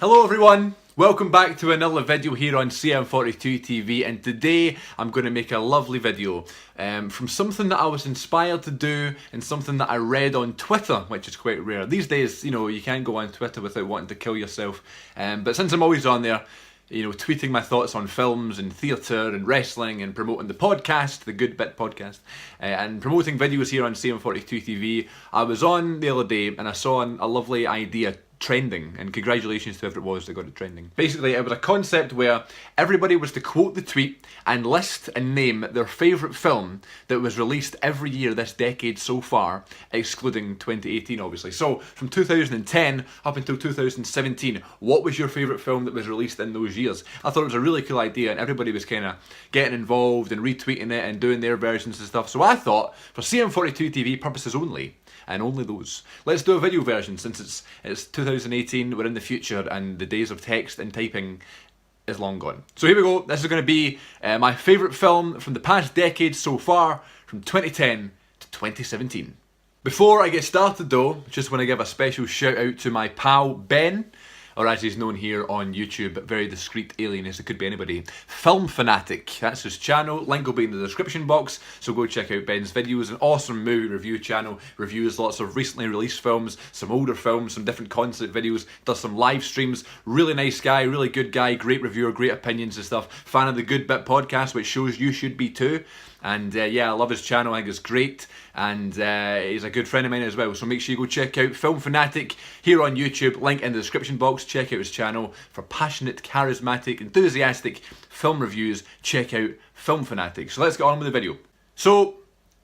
Hello everyone, welcome back to another video here on Cm42TV, and today I'm going to make a lovely video from something that I was inspired to do and something that I read on Twitter, which is quite rare. These days, you know, you can't go on Twitter without wanting to kill yourself, but since I'm always on there, you know, tweeting my thoughts on films and theatre and wrestling and promoting the podcast, the Good Bit podcast, and promoting videos here on Cm42TV, I was on the other day and I saw a lovely idea trending, and congratulations to whoever it was that got it trending. Basically, it was a concept where everybody was to quote the tweet and list and name their favourite film that was released every year this decade so far, excluding 2018 obviously. So from 2010 up until 2017, what was your favourite film that was released in those years? I thought it was a really cool idea, and everybody was kind of getting involved and retweeting it and doing their versions and stuff. So I thought, for CM42TV purposes only, and only those, let's do a video version since it's 2018, we're in the future, and the days of text and typing is long gone. So here we go, this is going to be my favourite film from the past decade so far, from 2010 to 2017. Before I get started though, just want to give a special shout out to my pal Ben, or as he's known here on YouTube, very discreet alias, it could be anybody, Film Fanatic. That's his channel, link will be in the description box, so go check out Ben's videos. An awesome movie review channel, reviews lots of recently released films, some older films, some different concept videos, does some live streams, really nice guy, really good guy, great reviewer, great opinions and stuff. Fan of the Good Bit podcast, which shows you should be too. And yeah, I love his channel, I think it's great, and he's a good friend of mine as well, so make sure you go check out Film Fanatic here on YouTube, link in the description box. Check out his channel for passionate, charismatic, enthusiastic film reviews. Check out Film Fanatic. So let's get on with the video. So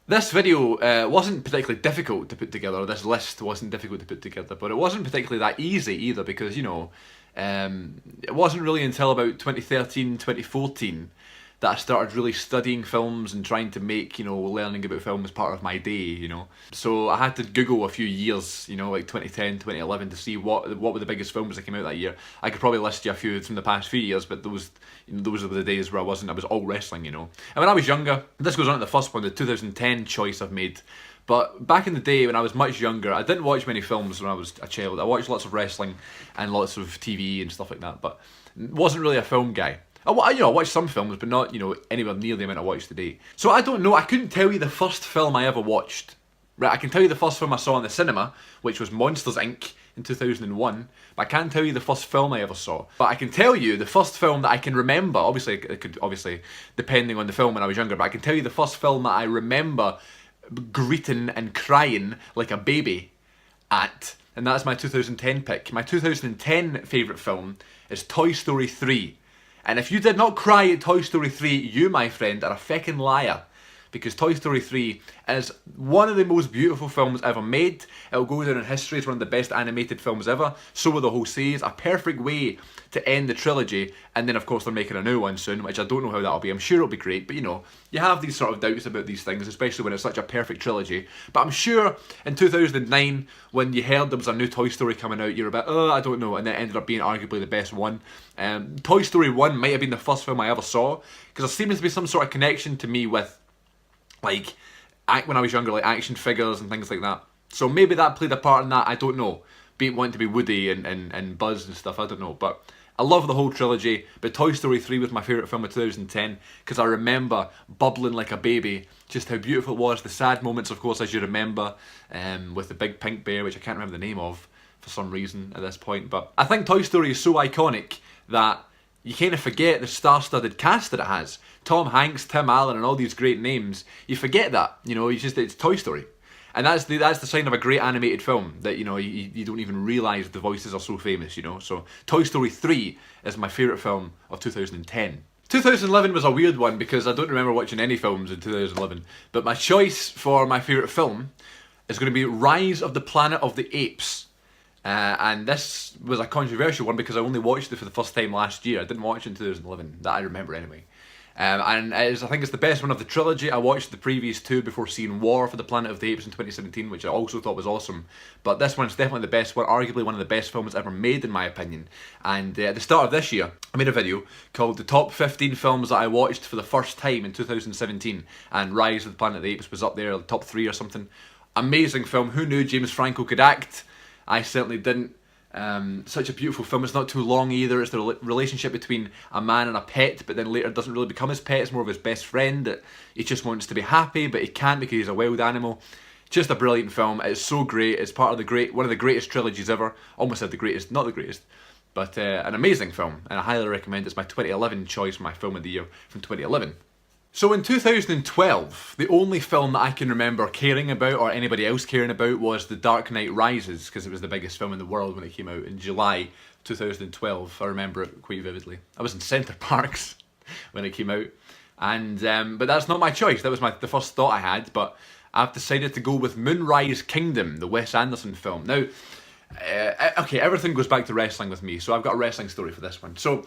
this video wasn't particularly difficult to put together, this list wasn't difficult to put together, but it wasn't particularly that easy either, because, you know, it wasn't really until about 2013, 2014 that I started really studying films and trying to make, you know, learning about film as part of my day, you know. So I had to Google a few years, you know, like 2010, 2011, to see what were the biggest films that came out that year. I could probably list you a few from the past few years, but those were the days where I was all wrestling, you know. And when I was younger, this goes on to the first one, the 2010 choice I've made. But back in the day when I was much younger, I didn't watch many films when I was a child. I watched lots of wrestling and lots of TV and stuff like that, but wasn't really a film guy. I watched some films, but not, you know, anywhere near the amount I watch today. So I don't know, I couldn't tell you the first film I ever watched. Right, I can tell you the first film I saw in the cinema, which was Monsters, Inc. in 2001, but I can't tell you the first film I ever saw. But I can tell you the first film that I can remember, obviously, depending on the film when I was younger, but I can tell you the first film that I remember greeting and crying like a baby at, and that's my 2010 pick. My 2010 favourite film is Toy Story 3. And if you did not cry at Toy Story 3, you, my friend, are a feckin' liar. Because Toy Story 3 is one of the most beautiful films ever made. It'll go down in history as one of the best animated films ever. So will the whole series. A perfect way to end the trilogy. And then, of course, they're making a new one soon, which I don't know how that'll be. I'm sure it'll be great. But, you know, you have these sort of doubts about these things, especially when it's such a perfect trilogy. But I'm sure in 2009, when you heard there was a new Toy Story coming out, you were about, oh, I don't know. And it ended up being arguably the best one. Toy Story 1 might have been the first film I ever saw. Because there seems to be some sort of connection to me with, like, when I was younger, like action figures and things like that. So maybe that played a part in that, I don't know. Wanting to be Woody and Buzz and stuff, I don't know. But I love the whole trilogy, but Toy Story 3 was my favourite film of 2010, because I remember bubbling like a baby, just how beautiful it was. The sad moments, of course, as you remember, with the big pink bear, which I can't remember the name of for some reason at this point. But I think Toy Story is so iconic that you kind of forget the star-studded cast that it has. Tom Hanks, Tim Allen, and all these great names. You forget that, you know. It's Toy Story, and that's the sign of a great animated film, that, you know, you don't even realise the voices are so famous, you know. So Toy Story 3 is my favourite film of 2010. 2011 was a weird one because I don't remember watching any films in 2011. But my choice for my favourite film is going to be Rise of the Planet of the Apes. And this was a controversial one because I only watched it for the first time last year. I didn't watch it in 2011, that I remember anyway. And I think it's the best one of the trilogy. I watched the previous two before seeing War for the Planet of the Apes in 2017, which I also thought was awesome. But this one's definitely the best one, arguably one of the best films ever made in my opinion. And at the start of this year, I made a video called The Top 15 Films That I Watched for the First Time in 2017. And Rise of the Planet of the Apes was up there, the top 3 or something. Amazing film. Who knew James Franco could act? I certainly didn't. Such a beautiful film. It's not too long either. It's the relationship between a man and a pet, but then later doesn't really become his pet. It's more of his best friend that he just wants to be happy, but he can't because he's a wild animal. Just a brilliant film. It's so great. It's part of one of the greatest trilogies ever. Almost said the greatest, not the greatest, but an amazing film, and I highly recommend it. It's my 2011 choice for my film of the year from 2011. So in 2012, the only film that I can remember caring about, or anybody else caring about, was The Dark Knight Rises, because it was the biggest film in the world when it came out in July 2012. I remember it quite vividly. I was in Centre Parks when it came out, and but that's not my choice. That was the first thought I had, but I've decided to go with Moonrise Kingdom, the Wes Anderson film. Now, okay, everything goes back to wrestling with me, so I've got a wrestling story for this one. So,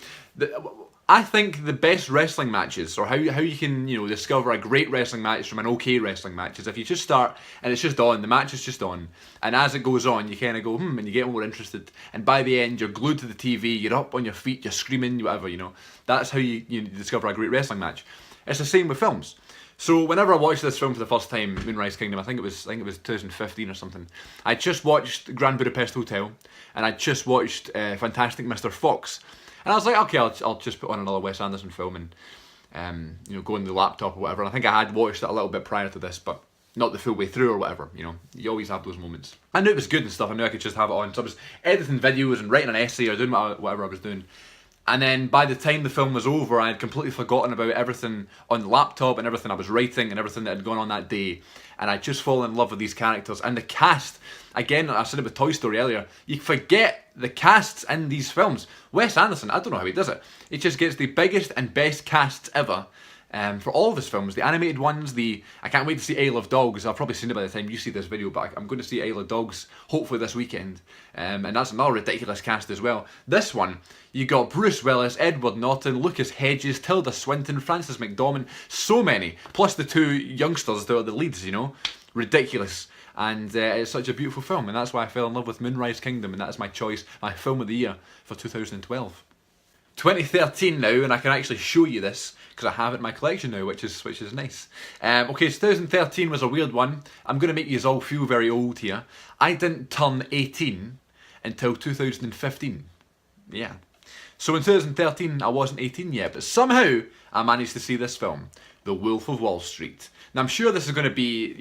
I think the best wrestling matches, or how you can discover a great wrestling match from an okay wrestling match, is if you just start and it's just on, the match is just on, and as it goes on, you kind of go and you get more interested, and by the end you're glued to the TV, you're up on your feet, you're screaming, whatever, That's how you discover a great wrestling match. It's the same with films. So whenever I watched this film for the first time, Moonrise Kingdom, I think it was 2015 or something, I just watched Grand Budapest Hotel, and I just watched Fantastic Mr. Fox. And I was like, okay, I'll just put on another Wes Anderson film and go on the laptop or whatever. And I think I had watched it a little bit prior to this, but not the full way through or whatever. You always have those moments. I knew it was good and stuff. I knew I could just have it on. So I was editing videos and writing an essay or doing whatever I was doing. And then by the time the film was over, I had completely forgotten about everything on the laptop and everything I was writing and everything that had gone on that day. And I just fallen in love with these characters. And the cast, again, I said it with Toy Story earlier, you forget the casts in these films. Wes Anderson, I don't know how he does it. He just gets the biggest and best casts ever. For all of his films, the animated ones, I can't wait to see Isle of Dogs. I've probably seen it by the time you see this video, but I'm going to see Isle of Dogs hopefully this weekend. And that's another ridiculous cast as well. This one, you got Bruce Willis, Edward Norton, Lucas Hedges, Tilda Swinton, Frances McDormand, so many. Plus the two youngsters that are the leads, Ridiculous. And it's such a beautiful film, and that's why I fell in love with Moonrise Kingdom, and that is my choice, my film of the year for 2012. 2013 now, and I can actually show you this because I have it in my collection now, which is nice. Okay, so 2013 was a weird one. I'm going to make you all feel very old here. I didn't turn 18 until 2015. Yeah. So in 2013 I wasn't 18 yet, but somehow I managed to see this film, The Wolf of Wall Street. Now I'm sure this is going to be,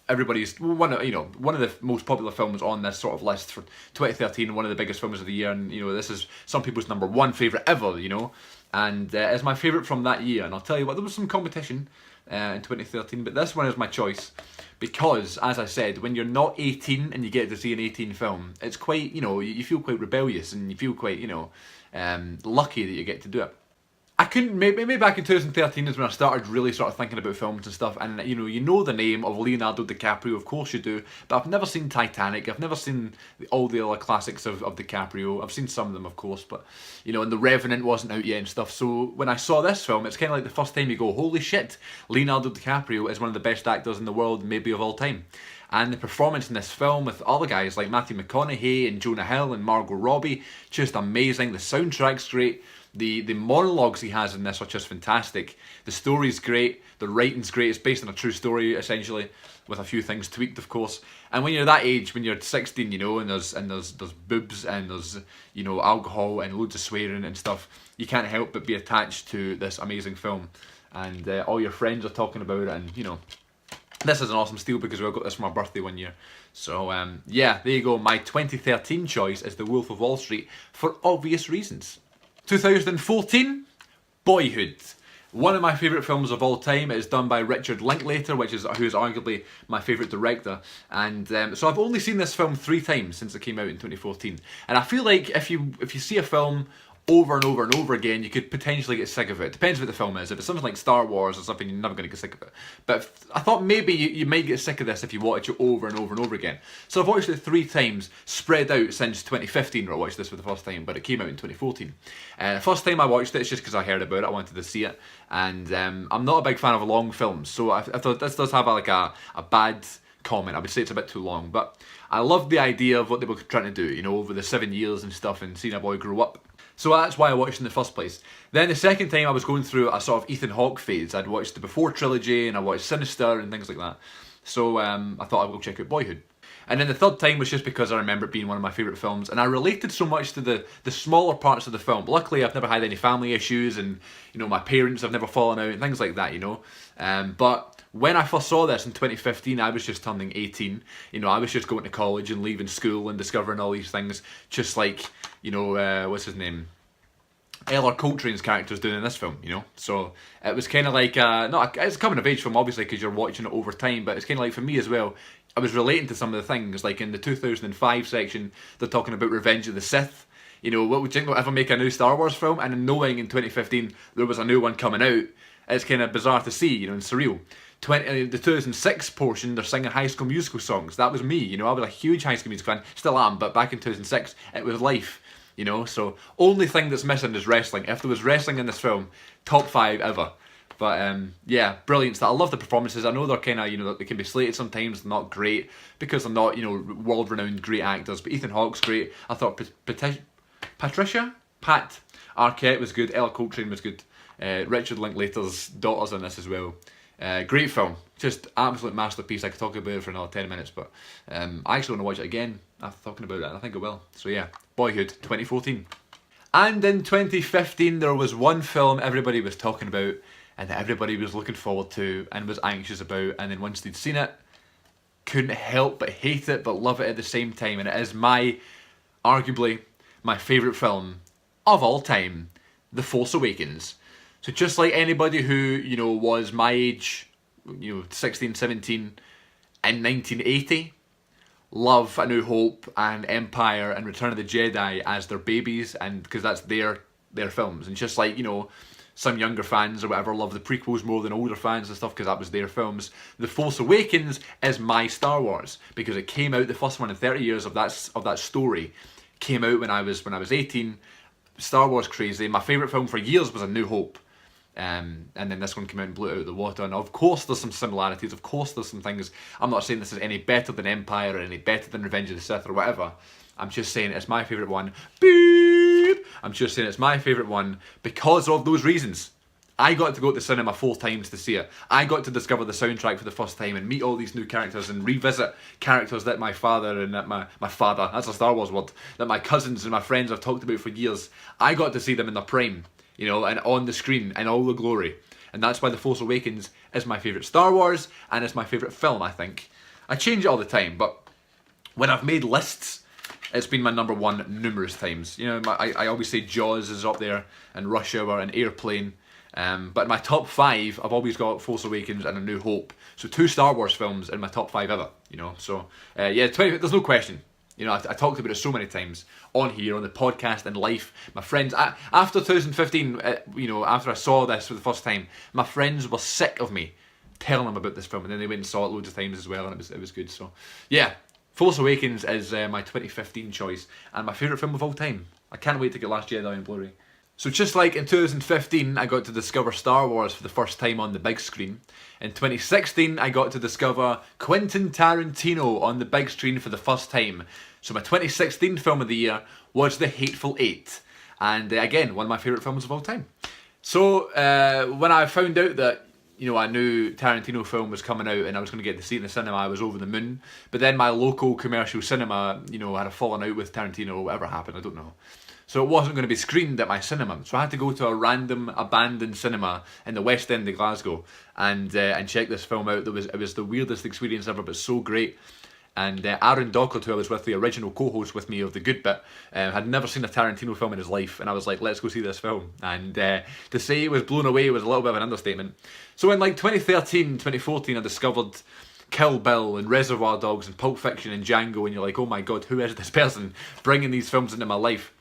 everybody's one of the most popular films on this sort of list for 2013, one of the biggest films of the year, and this is some people's #1 favourite ever, and it's my favourite from that year. And I'll tell you what, there was some competition in 2013, but this one is my choice because, as I said, when you're not 18 and you get to see an 18 film, it's quite, you feel quite rebellious and you feel quite, lucky that you get to do it. I couldn't, maybe back in 2013 is when I started really sort of thinking about films and stuff, and you know the name of Leonardo DiCaprio, of course you do, but I've never seen Titanic, I've never seen all the other classics of DiCaprio. I've seen some of them, of course, but and The Revenant wasn't out yet and stuff, so when I saw this film, it's kind of like the first time you go, holy shit, Leonardo DiCaprio is one of the best actors in the world, maybe of all time. And the performance in this film with other guys like Matthew McConaughey and Jonah Hill and Margot Robbie, just amazing. The soundtrack's great. The monologues he has in this are just fantastic. The story's great, the writing's great. It's based on a true story, essentially, with a few things tweaked, of course. And when you're that age, when you're 16, and there's boobs and there's alcohol and loads of swearing and stuff, you can't help but be attached to this amazing film. And all your friends are talking about it, and this is an awesome steal because I got this for my birthday one year. So yeah, there you go. My 2013 choice is The Wolf of Wall Street for obvious reasons. 2014, Boyhood. One of my favourite films of all time. It is done by Richard Linklater, who is arguably my favourite director. And so I've only seen this film 3 times since it came out in 2014. And I feel like if you see a film over and over and over again, you could potentially get sick of it. Depends what the film is. If it's something like Star Wars or something, you're never going to get sick of it. But I thought maybe you might get sick of this if you watch it over and over and over again. So I've watched it 3 times, spread out since 2015, where I watched this for the first time, but it came out in 2014. First time I watched it, it's just because I heard about it, I wanted to see it. And I'm not a big fan of long films, so I thought this does have a bad comment. I would say it's a bit too long, but I loved the idea of what they were trying to do, over the 7 years and stuff, and seeing a boy grow up. So that's why I watched it in the first place. Then the second time I was going through a sort of Ethan Hawke phase. I'd watched the Before trilogy and I watched Sinister and things like that. So I thought I would go check out Boyhood. And then the third time was just because I remember it being one of my favourite films, and I related so much to the smaller parts of the film. Luckily, I've never had any family issues, and you know, my parents have never fallen out and things like that, you know. But when I first saw this in 2015, I was just turning 18. You know, I was just going to college and leaving school and discovering all these things, just like, you know, what's his name? Eller Coltrane's character's doing in this film, you know. So it was kind of like, it's a coming of age film, obviously, because you're watching it over time, but it's kind of like, for me as well, I was relating to some of the things, like in the 2005 section, they're talking about Revenge of the Sith. You know, what would you think they'll ever make a new Star Wars film? And knowing in 2015 there was a new one coming out, it's kind of bizarre to see, you know, and surreal. The 2006 portion, they're singing High School Musical songs. That was me, you know, I was a huge High School Musical fan, still am, but back in 2006, it was life, you know. So, only thing that's missing is wrestling. If there was wrestling in this film, top 5 ever. But yeah, brilliant stuff. I love the performances. I know they're kind of, you know, they can be slated sometimes, not great, because they're not, you know, world-renowned great actors. But Ethan Hawke's great. I thought Pat Arquette was good. Ella Coltrane was good. Richard Linklater's daughter's in this as well. Great film. Just absolute masterpiece. I could talk about it for another 10 minutes, but I actually want to watch it again after talking about it, and I think I will. So yeah, Boyhood, 2014. And in 2015, there was one film everybody was talking about, and that everybody was looking forward to and was anxious about, and then once they'd seen it, couldn't help but hate it but love it at the same time. And it is arguably my favourite film of all time, The Force Awakens. So just like anybody who, you know, was my age, you know, 16, 17 in 1980, love A New Hope and Empire and Return of the Jedi as their babies, and because that's their films. And just like, you know, some younger fans or whatever love the prequels more than older fans and stuff because that was their films, The Force Awakens is my Star Wars, because it came out, the first one in 30 years of that story came out when I was 18. Star Wars crazy. My favourite film for years was A New Hope. And then this one came out and blew it out of the water. And of course there's some similarities, of course there's some things. I'm not saying this is any better than Empire or any better than Revenge of the Sith or whatever. I'm just saying it's my favourite one. Beep! I'm just saying it's my favourite one because of those reasons. I got to go to the cinema 4 times to see it. I got to discover the soundtrack for the first time and meet all these new characters and revisit characters that my father and that my father, that's a Star Wars word, that my cousins and my friends have talked about for years. I got to see them in their prime, you know, and on the screen in all the glory. And that's why The Force Awakens is my favourite Star Wars and it's my favourite film, I think. I change it all the time, but when I've made lists, it's been my number 1 numerous times. You know, I always say Jaws is up there, and Rush Hour and Airplane. But in my top 5, I've always got Force Awakens and A New Hope. So 2 Star Wars films in my top 5 ever, you know. So, yeah, there's no question. You know, I talked about it so many times on here, on the podcast, and life. My friends, after 2015, you know, after I saw this for the first time, my friends were sick of me telling them about this film, and then they went and saw it loads of times as well, and it was good. So, yeah, Force Awakens is my 2015 choice, and my favourite film of all time. I can't wait to get Last Jedi on Blu-ray. So just like in 2015, I got to discover Star Wars for the first time on the big screen. In 2016, I got to discover Quentin Tarantino on the big screen for the first time. So my 2016 film of the year was The Hateful Eight. And again, one of my favourite films of all time. So when I found out that, you know, a new Tarantino film was coming out and I was going to get to see it in the cinema, I was over the moon. But then my local commercial cinema, you know, had a falling out with Tarantino or whatever happened, I don't know. So it wasn't going to be screened at my cinema. So I had to go to a random abandoned cinema in the West End of Glasgow and check this film out. It was the weirdest experience ever, but so great. And Aaron Dockert, who I was with, the original co-host with me of The Good Bit, had never seen a Tarantino film in his life. And I was like, let's go see this film. And to say he was blown away was a little bit of an understatement. So in like 2013, 2014, I discovered Kill Bill and Reservoir Dogs and Pulp Fiction and Django. And you're like, oh my God, who is this person bringing these films into my life?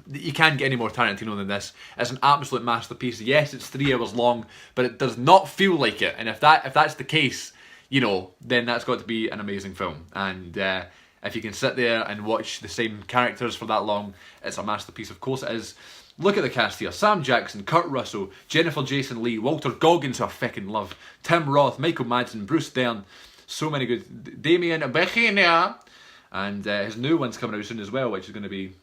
You can't get any more Tarantino than this. It's an absolute masterpiece. Yes, it's 3 hours long, but it does not feel like it. And if that's the case, you know, then that's got to be an amazing film. And if you can sit there and watch the same characters for that long, it's a masterpiece. Of course it is. Look at the cast here. Sam Jackson, Kurt Russell, Jennifer Jason Leigh, Walter Goggins, who I fucking love, Tim Roth, Michael Madsen, Bruce Dern. So many good. Damien Bechina. And his new one's coming out soon as well, which is going to be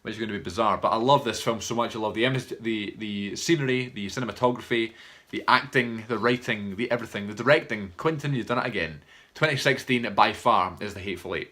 bizarre. But I love this film so much. I love the scenery, the cinematography, the acting, the writing, the everything, the directing. Quentin, you've done it again. 2016 by far is The Hateful Eight.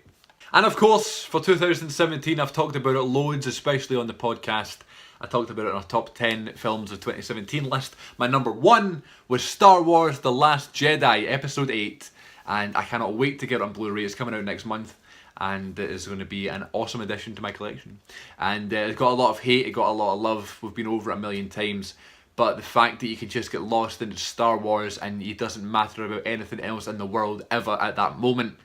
And of course, for 2017, I've talked about it loads, especially on the podcast. I talked about it in our top 10 films of 2017 list. My number 1 was Star Wars The Last Jedi, Episode 8. And I cannot wait to get it on Blu-ray. It's coming out next month. And it is going to be an awesome addition to my collection. And it got a lot of hate, it got a lot of love. We've been over it a million times. But the fact that you can just get lost into Star Wars and it doesn't matter about anything else in the world ever at that moment,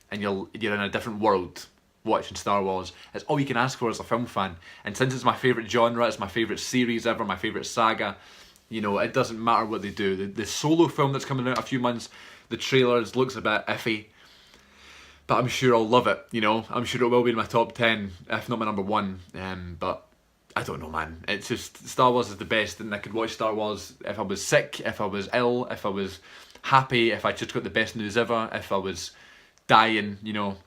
and you're in a different world watching Star Wars, it's all you can ask for as a film fan. And since it's my favourite genre, it's my favourite series ever, my favourite saga, you know, it doesn't matter what they do. The solo film that's coming out in a few months, the trailers looks a bit iffy, but I'm sure I'll love it, you know. I'm sure it will be in my top 10, if not my number 1. But I don't know, man. It's just, Star Wars is the best, and I could watch Star Wars if I was sick, if I was ill, if I was happy, if I just got the best news ever, if I was dying, you know.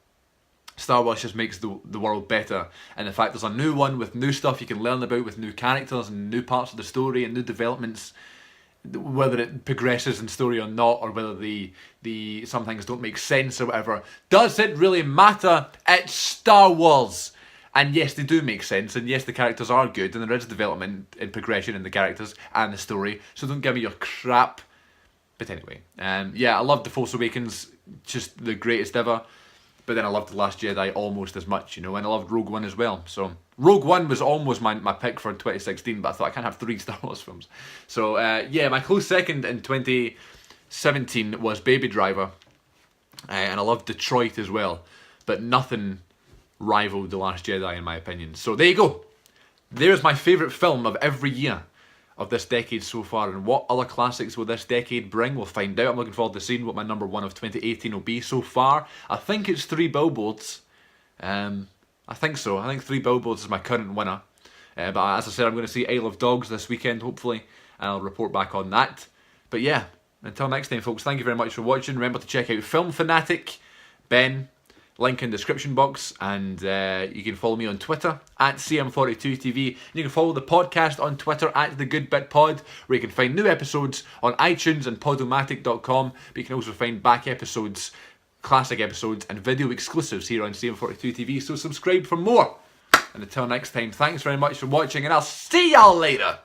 Star Wars just makes the world better. And the fact there's a new one with new stuff you can learn about, with new characters and new parts of the story and new developments, whether it progresses in story or not, or whether some things don't make sense or whatever, does it really matter? It's Star Wars! And yes, they do make sense, and yes, the characters are good, and there is development and progression in the characters and the story, so don't give me your crap. But anyway, yeah, I loved The Force Awakens, just the greatest ever. But then I loved The Last Jedi almost as much, you know, and I loved Rogue One as well. So Rogue One was almost my pick for 2016, but I thought I can't have 3 Star Wars films. So yeah, my close second in 2017 was Baby Driver, and I loved Detroit as well. But nothing rivaled The Last Jedi in my opinion. So there you go. There's my favourite film of every year of this decade so far, and what other classics will this decade bring? We'll find out. I'm looking forward to seeing what my number 1 of 2018 will be so far. I think it's 3 Billboards. I think so. I think 3 Billboards is my current winner. But as I said, I'm going to see Isle of Dogs this weekend, hopefully, and I'll report back on that. But yeah, until next time, folks, thank you very much for watching. Remember to check out Film Fanatic, Ben, link in the description box, and you can follow me on Twitter at Cm42TV. You can follow the podcast on Twitter at The Good Bit Pod, where you can find new episodes on iTunes and Podomatic.com. But you can also find back episodes, classic episodes, and video exclusives here on Cm42TV. So subscribe for more. And until next time, thanks very much for watching, and I'll see y'all later.